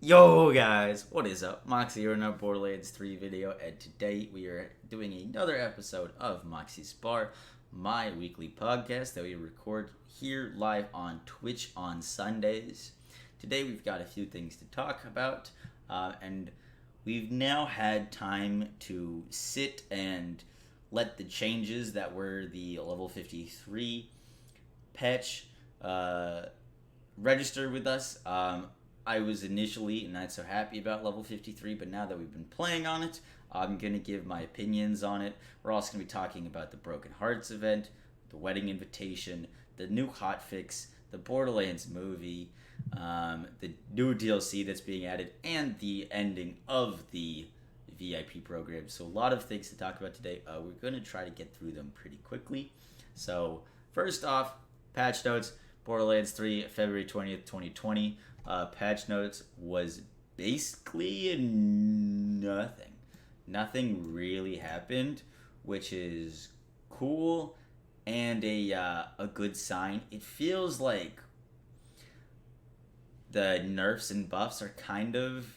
Yo guys, what is up? Moxsy here in our Borderlands 3 video, and today we are doing another episode of Moxsy's Bar, my weekly podcast that we record here live on Twitch on Sundays. Today we've got a few things to talk about, and we've now had time to sit and let the changes that were the level 53 patch register with us. I was initially not so happy about level 53, but now that we've been playing on it, I'm going to give my opinions on it. We're also going to be talking about the Broken Hearts event, the wedding invitation, the new hotfix, the Borderlands movie, the new DLC that's being added, and the ending of the VIP program. So a lot of things to talk about today. We're going to try to get through them pretty quickly. So first off, patch notes, Borderlands 3, February 20th, 2020. Patch notes was basically nothing. Nothing really happened, which is cool and a good sign. It feels like the nerfs and buffs are kind of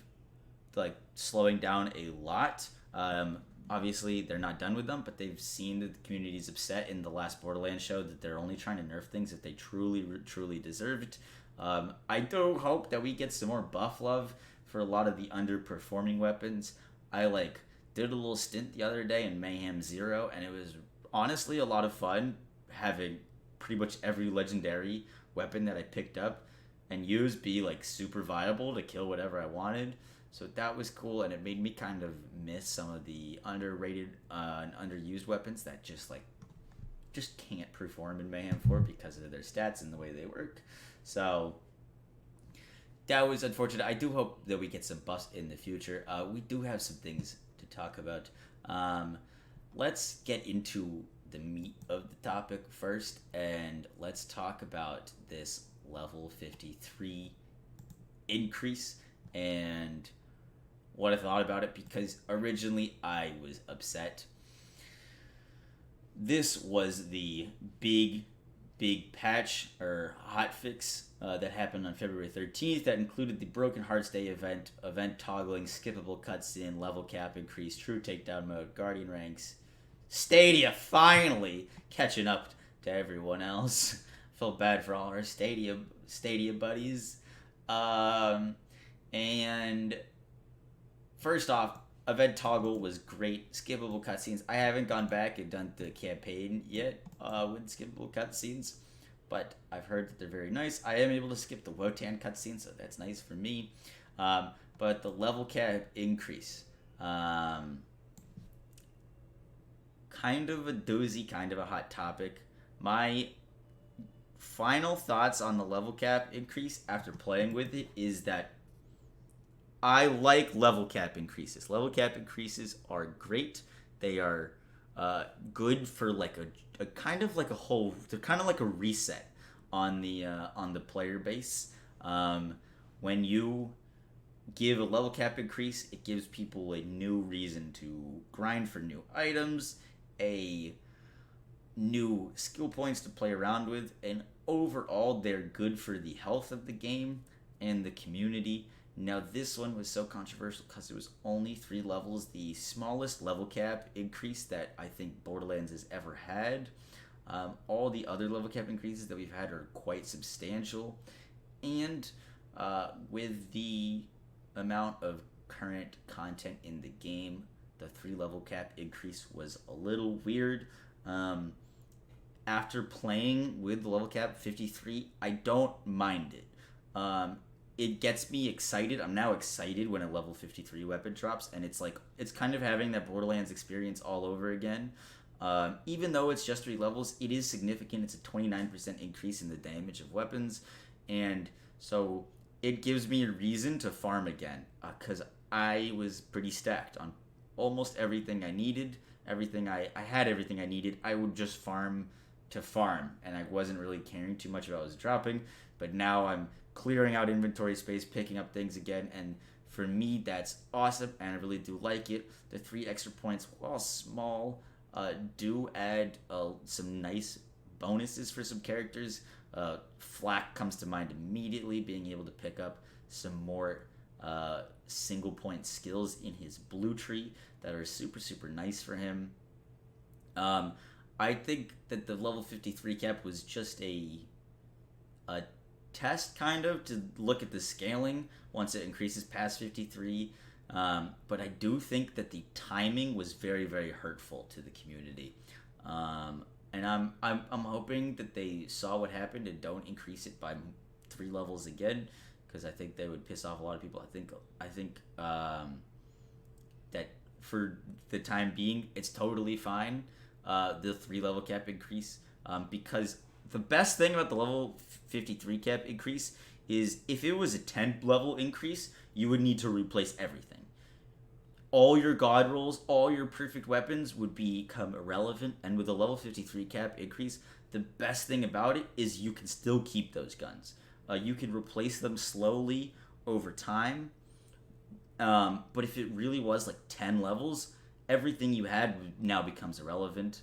like slowing down a lot. Obviously, they're not done with them, but they've seen that the community's upset in the last Borderlands show that they're only trying to nerf things if they truly deserve it. I do hope that we get some more buff love for a lot of the underperforming weapons. I did a little stint the other day in Mayhem Zero, and it was honestly a lot of fun having pretty much every legendary weapon that I picked up and used be super viable to kill whatever I wanted. So that was cool, and it made me kind of miss some of the underrated and underused weapons that just can't perform in Mayhem 4 because of their stats and the way they work. So that was unfortunate. I do hope that we get some buffs in the future. We do have some things to talk about. Let's get into the meat of the topic first, and let's talk about this level 53 increase and what I thought about it, because originally I was upset. This was the big patch or hotfix that happened on February 13th that included the Broken Hearts Day event toggling, skippable cutscene, level cap increase, true takedown mode, guardian ranks, Stadia finally catching up to everyone else. Felt bad for all our Stadia buddies. And first off, event toggle was great. Skippable cutscenes. I haven't gone back and done the campaign yet with skippable cutscenes, but I've heard that they're very nice. I am able to skip the Wotan cutscene, so that's nice for me. But the level cap increase, kind of a doozy, kind of a hot topic. My final thoughts on the level cap increase after playing with it is that I like level cap increases. Level cap increases are great. They are good for a kind of like a whole. They're kind of like a reset on the player base. When you give a level cap increase, it gives people a new reason to grind for new items, a new skill points to play around with, and overall they're good for the health of the game and the community. Now, this one was so controversial because it was only 3 levels, the smallest level cap increase that I think Borderlands has ever had. All the other level cap increases that we've had are quite substantial, and with the amount of current content in the game, the 3 level cap increase was a little weird. After playing with the level cap 53, I don't mind it. It gets me excited. I'm now excited when a level 53 weapon drops, and it's kind of having that Borderlands experience all over again. Even though it's just 3 levels, it is significant. It's a 29% increase in the damage of weapons, and so it gives me a reason to farm again, because I was pretty stacked on almost everything I needed. I had everything I needed. I would just farm to farm, and I wasn't really caring too much about what was dropping, but now I'm clearing out inventory space, picking up things again, and for me that's awesome, and I really do like it. The 3 extra points, while small, do add some nice bonuses for some characters. Flak comes to mind immediately, being able to pick up some more single point skills in his blue tree that are super, super nice for him. Um, I think that the level 53 cap was just a test, kind of, to look at the scaling once it increases past 53. But I do think that the timing was very, very hurtful to the community. And I'm hoping that they saw what happened and don't increase it by 3 levels again, because I think they would piss off a lot of people. I think that for the time being, it's totally fine. The 3 level cap increase, because the best thing about the level 53 cap increase is if it was a 10 level increase, you would need to replace everything. All your god rolls, all your perfect weapons would become irrelevant. And with a level 53 cap increase, the best thing about it is you can still keep those guns. You can replace them slowly over time. But if it really was like 10 levels, everything you had now becomes irrelevant.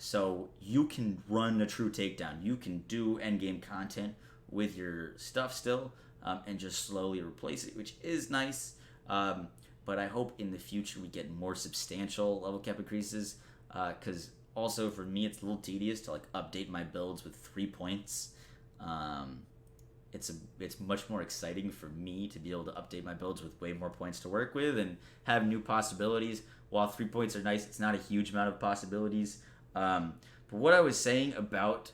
So you can run a true takedown. You can do endgame content with your stuff still, and just slowly replace it, which is nice. But I hope in the future we get more substantial level cap increases, because also for me it's a little tedious to like update my builds with 3 points. It's much more exciting for me to be able to update my builds with way more points to work with and have new possibilities. While 3 points are nice, it's not a huge amount of possibilities. But what I was saying about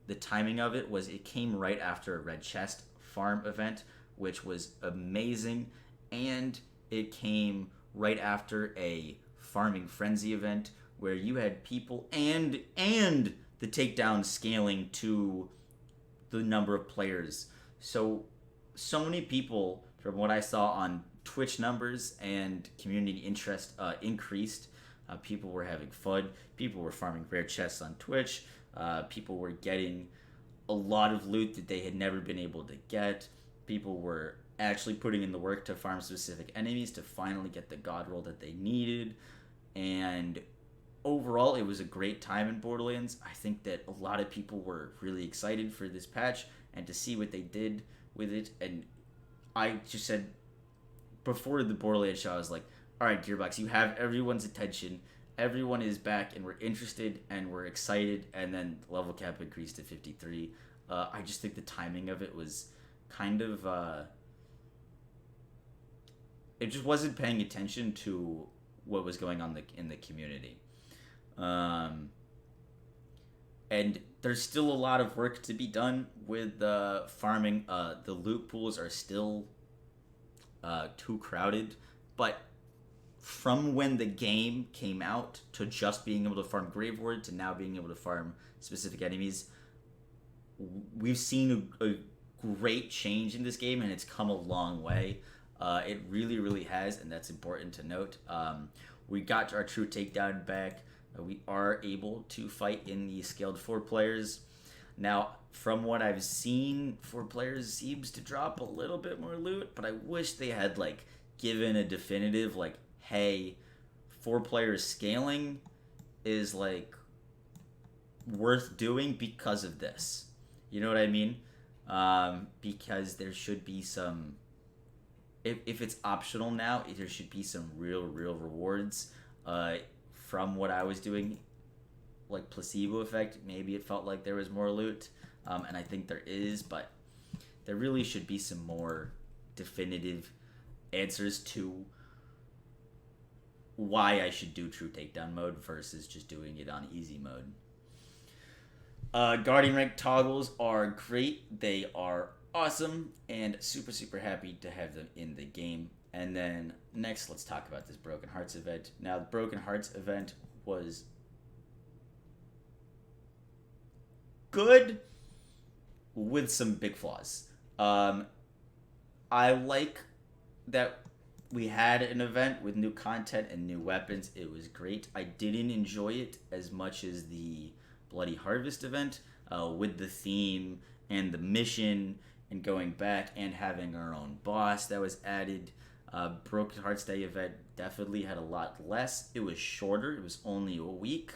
the timing of it was it came right after a red chest farm event, which was amazing, and it came right after a farming frenzy event where you had people and the takedown scaling to the number of players. So many people, from what I saw on Twitch numbers and community interest, increased. People were having fun. People were farming rare chests on Twitch. People were getting a lot of loot that they had never been able to get. People were actually putting in the work to farm specific enemies to finally get the god roll that they needed. And overall, it was a great time in Borderlands. I think that a lot of people were really excited for this patch and to see what they did with it. And I just said before the Borderlands show, I was like, all right, Gearbox, you have everyone's attention. Everyone is back and we're interested and we're excited. And then level cap increased to 53. I just think the timing of it was kind of... it just wasn't paying attention to what was going on in the community. And there's still a lot of work to be done with farming. The loot pools are still too crowded, but from when the game came out to just being able to farm Grave Ward to now being able to farm specific enemies, we've seen a great change in this game, and it's come a long way. It really, really has, and that's important to note. We got our true takedown back. We are able to fight in the scaled 4 players. Now, from what I've seen, 4 players seems to drop a little bit more loot, but I wish they had like given a definitive like, hey, 4 players scaling is like worth doing because of this. You know what I mean? Because there should be some... If it's optional now, there should be some real rewards. From what I was doing, like placebo effect, maybe it felt like there was more loot, and I think there is, but there really should be some more definitive answers to why I should do true takedown mode versus just doing it on easy mode. Guardian rank toggles are great. They are awesome, and super happy to have them in the game. And then next, let's talk about this Broken Hearts event. Now, the Broken Hearts event was good with some big flaws. I like that we had an event with new content and new weapons. It was great. I didn't enjoy it as much as the Bloody Harvest event, with the theme and the mission and going back and having our own boss that was added. Broken Hearts Day event definitely had a lot less. It was shorter. It was only a week.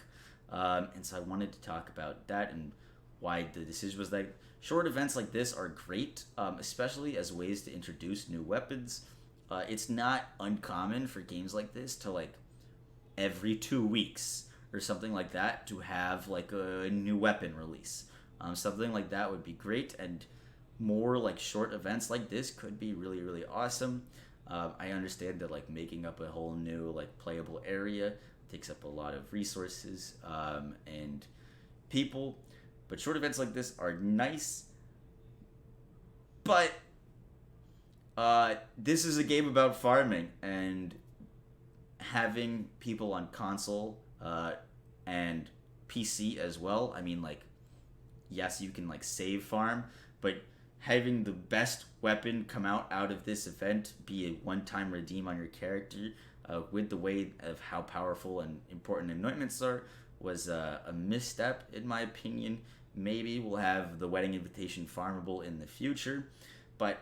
And so I wanted to talk about that and why the decision was like Short events like this are great, especially as ways to introduce new weapons. It's not uncommon for games like this to like every 2 weeks or something like that to have like a new weapon release. Something like that would be great, and more like short events like this could be really really awesome. I understand that like making up a whole new like playable area takes up a lot of resources and people, but short events like this are nice. But this is a game about farming, and having people on console and PC as well. I mean, like, yes, you can like save farm, but having the best weapon come out of this event be a one-time redeem on your character with the way of how powerful and important anointments are was a misstep in my opinion. Maybe we'll have the wedding invitation farmable in the future, but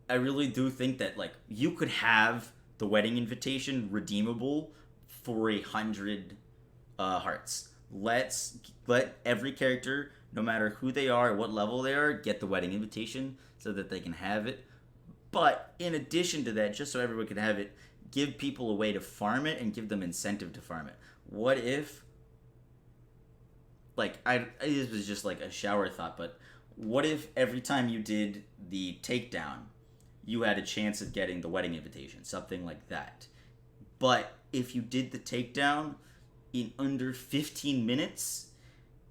I really do think that like you could have the wedding invitation redeemable for 100 hearts. Let every character, no matter who they are, what level they are, get the wedding invitation so that they can have it. But in addition to that, just so everyone can have it, give people a way to farm it and give them incentive to farm it. What if, like, this was just like a shower thought, but what if every time you did the takedown, you had a chance of getting the wedding invitation, something like that. But if you did the takedown in under 15 minutes,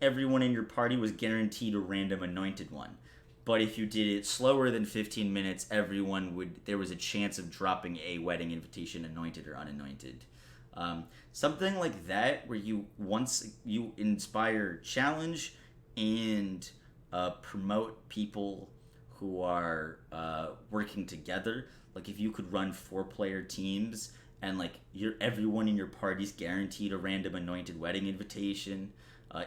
everyone in your party was guaranteed a random anointed one. But if you did it slower than 15 minutes, there was a chance of dropping a wedding invitation, anointed or unanointed. Something like that, where you inspire challenge and promote people who are working together. Like if you could run 4-player teams and like everyone in your party's guaranteed a random anointed wedding invitation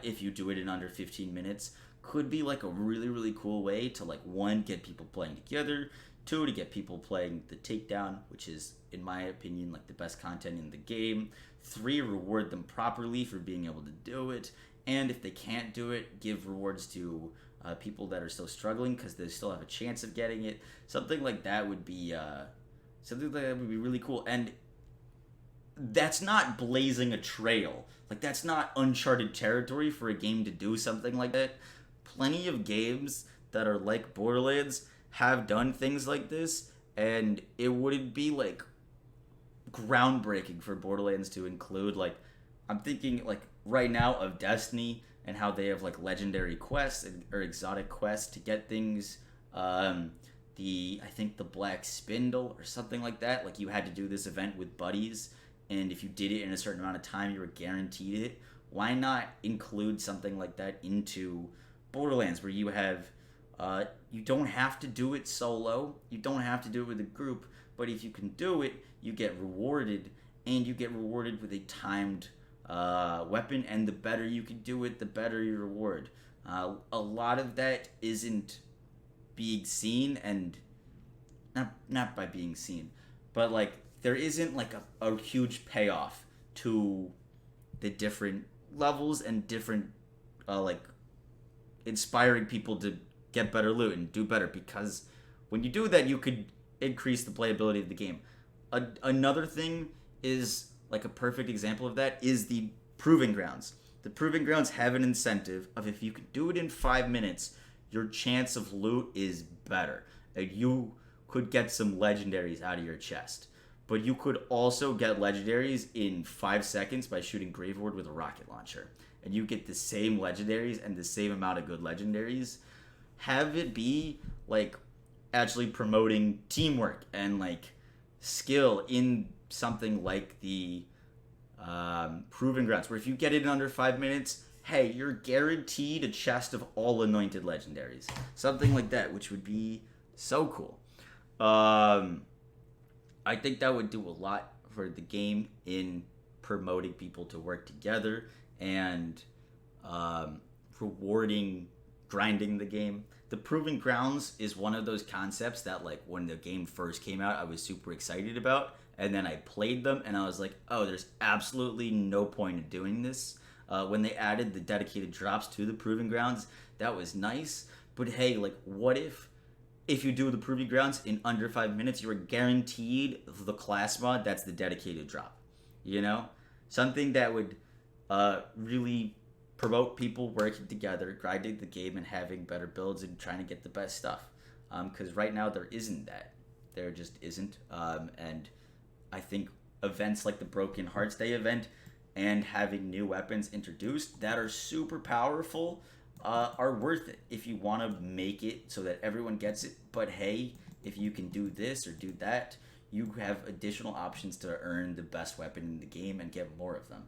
if you do it in under 15 minutes, could be like a really really cool way to like, one, get people playing together, two, to get people playing the takedown, which is in my opinion like the best content in the game, three, reward them properly for being able to do it, and if they can't do it, give rewards to people that are still struggling because they still have a chance of getting it. Something like that would be really cool. And that's not blazing a trail. Like, that's not uncharted territory for a game to do something like that. Plenty of games that are like Borderlands have done things like this, and it wouldn't be like groundbreaking for Borderlands to include, like, I'm thinking like right now of Destiny and how they have like legendary quests or exotic quests to get things. I think the Black Spindle or something like that. Like you had to do this event with buddies, and if you did it in a certain amount of time, you were guaranteed it. Why not include something like that into Borderlands, where you have you don't have to do it solo, you don't have to do it with a group, but if you can do it, you get rewarded, and you get rewarded with a timed weapon, and the better you can do it, the better your reward. A lot of that isn't being seen, and not by being seen, but like there isn't like a huge payoff to the different levels and different like inspiring people to get better loot and do better, because when you do that, you could increase the playability of the game. Another thing is, like, a perfect example of that is the Proving Grounds. The Proving Grounds have an incentive of, if you can do it in 5 minutes, your chance of loot is better. And you could get some legendaries out of your chest. But you could also get legendaries in 5 seconds by shooting Graveward with a rocket launcher. And you get the same legendaries and the same amount of good legendaries. Have it be, like, actually promoting teamwork and, like, skill in something like the Proving Grounds, where if you get it in under 5 minutes, hey, you're guaranteed a chest of all anointed legendaries. Something like that, which would be so cool. I think that would do a lot for the game in promoting people to work together and rewarding grinding the game. The Proving Grounds is one of those concepts that, like, when the game first came out, I was super excited about, and then I played them and I was like, oh, there's absolutely no point in doing this. When they added the dedicated drops to the proving grounds, that was nice. But hey, like, what if you do the proving grounds in under 5 minutes, you are guaranteed the class mod that's the dedicated drop. You know, something that would really promote people working together, grinding the game, and having better builds and trying to get the best stuff. Because right now there isn't that. There just isn't. And I think events like the Broken Hearts Day event and having new weapons introduced that are super powerful are worth it if you want to make it so that everyone gets it. But hey, if you can do this or do that, you have additional options to earn the best weapon in the game and get more of them.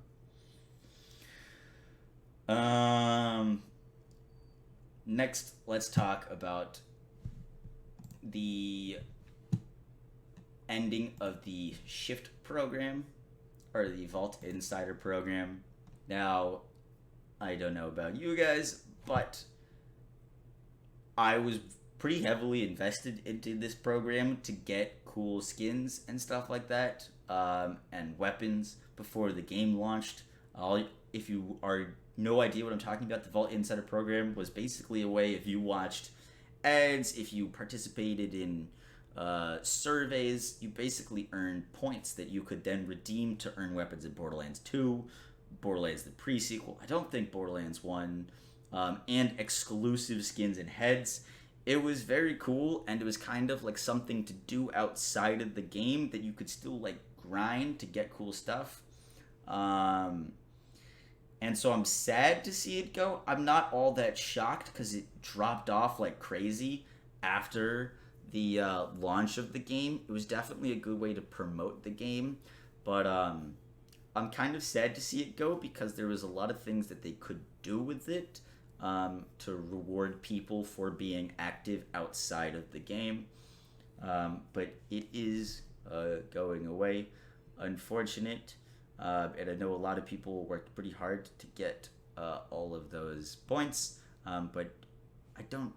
Next, let's talk about the ending of the Shift program, or the Vault Insider program. Now, I don't know about you guys, but I was pretty heavily invested into this program to get cool skins and stuff like that, and weapons before the game launched. If you are no idea what I'm talking about, the Vault Insider program was basically a way if you watched ads, if you participated in surveys, you basically earned points that you could then redeem to earn weapons in Borderlands 2, Borderlands the pre-sequel, I don't think Borderlands 1, and exclusive skins and heads. It was very cool, and it was kind of like something to do outside of the game that you could still like grind to get cool stuff. And so I'm sad to see it go. I'm not all that shocked because it dropped off like crazy after the launch of the game. It was definitely a good way to promote the game, but I'm kind of sad to see it go because there was a lot of things that they could do with it to reward people for being active outside of the game. But it is going away. Unfortunate. And I know a lot of people worked pretty hard to get all of those points, but I don't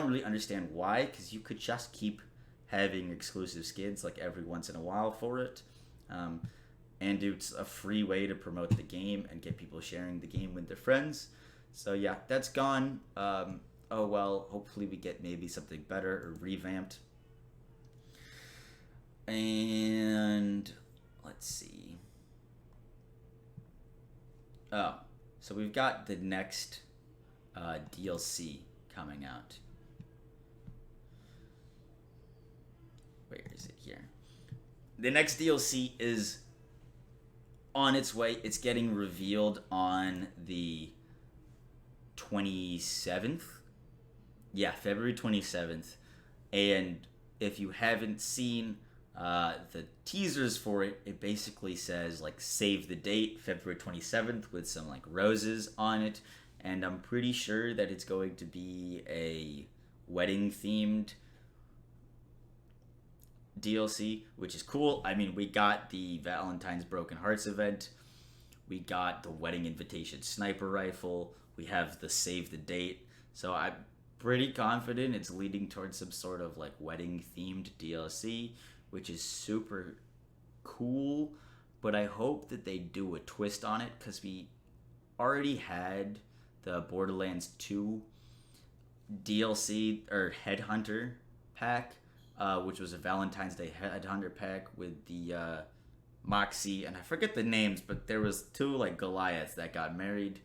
really understand why, because you could just keep having exclusive skins like every once in a while for it, and it's a free way to promote the game and get people sharing the game with their friends. So yeah, that's gone. Oh well, hopefully we get maybe something better or revamped. And let's see. Oh, so we've got the next DLC coming out. Where is it here? The next DLC is on its way. It's getting revealed on the 27th. Yeah, February 27th. And if you haven't seen the teasers for it, it basically says like save the date February 27th with some like roses on it, and I'm pretty sure that it's going to be a wedding themed DLC, which is cool. I mean, we got the Valentine's Broken Hearts event, we got the wedding invitation sniper rifle, we have the save the date, so I'm pretty confident it's leading towards some sort of like wedding themed DLC, which is super cool, but I hope that they do a twist on it, because we already had the Borderlands 2 DLC, or Headhunter pack, which was a Valentine's Day Headhunter pack with the Moxsy, and I forget the names, but there was two like Goliaths that got married.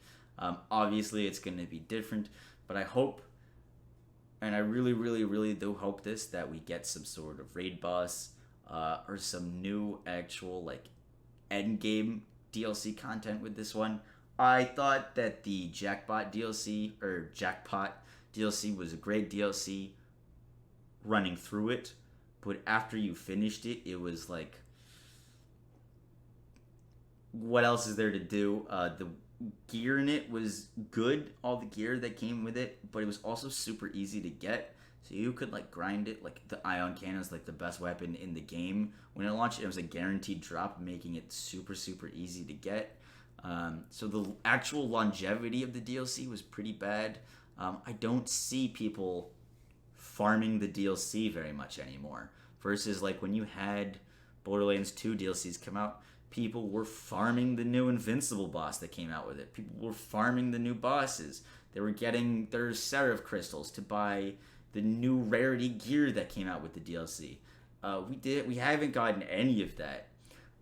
Obviously it's going to be different, but I hope, and I really, really, really do hope that we get some sort of raid boss, or some new actual like end game DLC content with this one. I thought that the Jackpot DLC was a great DLC running through it, but after you finished it, it was like, what else is there to do? The gear in it was good, all the gear that came with it, but it was also super easy to get. So you could like grind it. Like the ion cannon is like the best weapon in the game. When it launched, it was a guaranteed drop, making it super, super easy to get. So the actual longevity of the DLC was pretty bad. I don't see people farming the DLC very much anymore. Versus like when you had Borderlands 2 DLCs come out, People were farming the new Invincible boss that came out with it. People were farming the new bosses. They were getting their Seraph crystals to buy the new rarity gear that came out with the DLC. We haven't gotten any of that.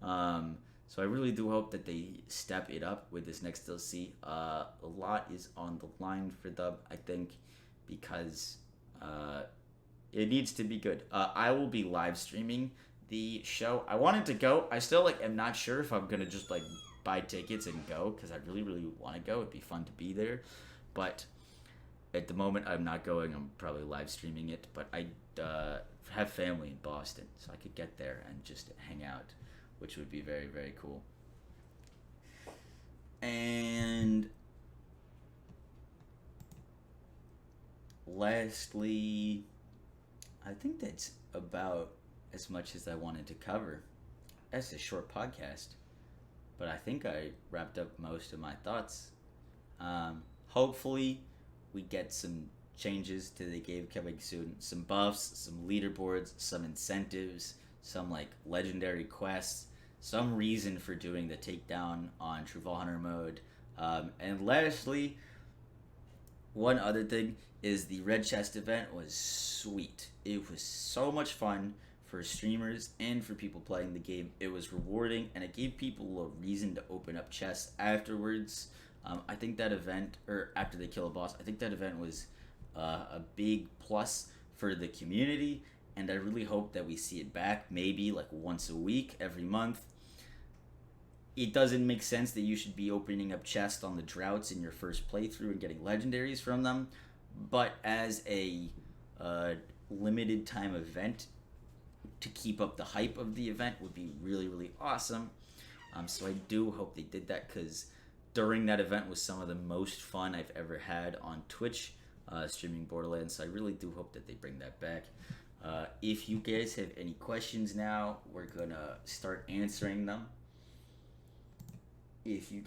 So I really do hope that they step it up with this next DLC. A lot is on the line for them, I think, because it needs to be good. I will be live streaming the show. I wanted to go. I still am not sure if I'm gonna just buy tickets and go, because I really really want to go. It'd be fun to be there, but at the moment I'm not going. I'm probably live streaming it, but I have family in Boston, so I could get there and just hang out, which would be very very cool. And lastly, I think that's about as much as I wanted to cover. That's a short podcast, but I think I wrapped up most of my thoughts. Hopefully, we get some changes to the game coming soon. Some buffs, some leaderboards, some incentives, some legendary quests, some reason for doing the takedown on True Vault Hunter mode. And lastly, one other thing is the Red Chest event was sweet. It was so much fun for streamers and for people playing the game. It was rewarding, and it gave people a reason to open up chests afterwards. I think that event, or after they kill a boss, I think that event was a big plus for the community, and I really hope that we see it back, maybe once a week, every month. It doesn't make sense that you should be opening up chests on the droughts in your first playthrough and getting legendaries from them, but as a limited time event to keep up the hype of the event would be really really awesome. So I do hope they did that, because during that event was some of the most fun I've ever had on Twitch streaming Borderlands. So I really do hope that they bring that back. If you guys have any questions now, we're gonna start answering them. If you